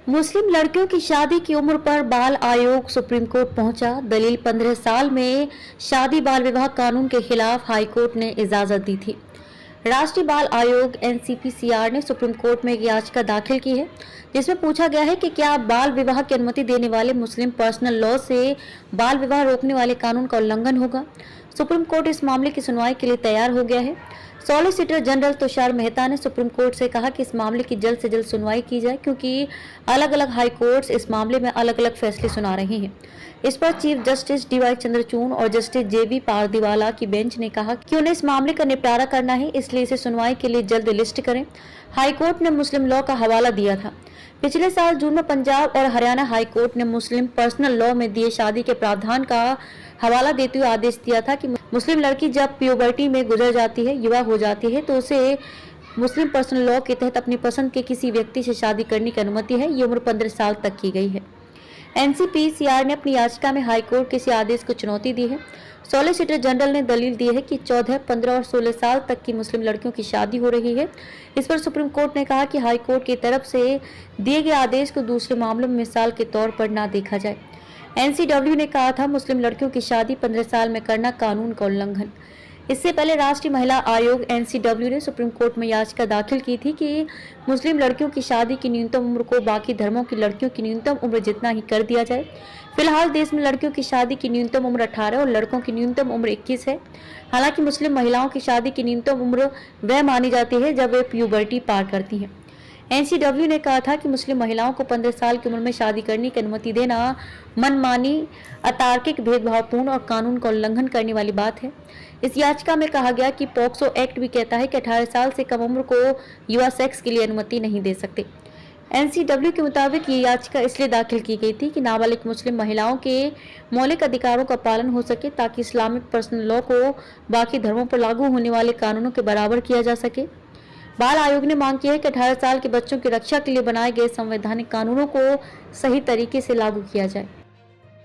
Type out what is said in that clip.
मुस्लिम लड़कियों की शादी की उम्र पर बाल आयोग सुप्रीम कोर्ट पहुंचा। दलील 15 साल में शादी बाल विवाह कानून के खिलाफ हाईकोर्ट ने इजाजत दी थी। राष्ट्रीय बाल आयोग एनसीपीसीआर ने सुप्रीम कोर्ट में एक याचिका दाखिल की है, जिसमें पूछा गया है कि क्या बाल विवाह की अनुमति देने वाले मुस्लिम पर्सनल लॉ से बाल विवाह रोकने वाले कानून का उल्लंघन होगा। सुप्रीम कोर्ट इस मामले की सुनवाई के लिए तैयार हो गया है। सॉलिसिटर जनरल तुषार मेहता ने सुप्रीम कोर्ट से कहा कि इस मामले की जल्द से जल्द सुनवाई की जाए, क्योंकि अलग अलग हाई कोर्ट्स इस मामले में अलग अलग फैसले सुना रहे हैं। इस पर चीफ जस्टिस डीवाई चंद्रचूड़ और जस्टिस जेबी पारदीवाला की बेंच ने कहा कि उन्हें इस मामले का निपटारा करना है, इसलिए इसे सुनवाई के लिए जल्द लिस्ट करें। हाईकोर्ट ने मुस्लिम लॉ का हवाला दिया था। पिछले साल जून में पंजाब और हरियाणा हाईकोर्ट ने मुस्लिम पर्सनल लॉ में दिए शादी के प्रावधान का हवाला देते हुए आदेश दिया था कि मुस्लिम लड़की जब प्यूबर्टी में गुजर जाती है, युवा हो जाती है, तो उसे मुस्लिम पर्सनल लॉ के तहत अपनी पसंद के किसी व्यक्ति से शादी करने की अनुमति है। ये उम्र 15 साल तक की गई है। एनसीपीसीआर ने अपनी याचिका में हाईकोर्ट के इस आदेश को चुनौती दी है। सॉलिसिटर जनरल ने दलील दी है कि 14, 15 और 16 साल तक की मुस्लिम लड़कियों की शादी हो रही है। इस पर सुप्रीम कोर्ट ने कहा कि हाईकोर्ट की तरफ से दिए गए आदेश को दूसरे मामलों में मिसाल के तौर पर न देखा जाए। एनसीडब्ल्यू ने कहा था, मुस्लिम लड़कियों की शादी 15 साल में करना कानून का उल्लंघन। इससे पहले राष्ट्रीय महिला आयोग एनसीडब्ल्यू ने सुप्रीम कोर्ट में याचिका दाखिल की थी कि मुस्लिम लड़कियों की शादी की न्यूनतम उम्र को बाकी धर्मों की लड़कियों की न्यूनतम उम्र जितना ही कर दिया जाए। फिलहाल देश में लड़कियों की शादी की न्यूनतम उम्र 18 और लड़कों की न्यूनतम उम्र 21 है। हालांकि मुस्लिम महिलाओं की शादी की न्यूनतम उम्र वह मानी जाती है जब वे प्यूबर्टी पार करती हैं। एनसीडब्ल्यू ने कहा था कि मुस्लिम महिलाओं को 15 साल की उम्र में शादी करने की अनुमति देना मनमानी, अतार्किक, भेदभावपूर्ण और कानून का उल्लंघन करने वाली बात है। इस याचिका में कहा गया कि पॉक्सो एक्ट भी कहता है कि 18 साल से कम उम्र को युवा सेक्स के लिए अनुमति नहीं दे सकते। एनसीडब्ल्यू के मुताबिक ये याचिका इसलिए दाखिल की गई थी कि नाबालिग मुस्लिम महिलाओं के मौलिक अधिकारों का पालन हो सके, ताकि इस्लामिक पर्सनल लॉ को बाकी धर्मों पर लागू होने वाले कानूनों के बराबर किया जा सके। बाल आयोग ने मांग की है कि 18 साल के बच्चों की रक्षा के लिए बनाए गए संवैधानिक कानूनों को सही तरीके से लागू किया जाए।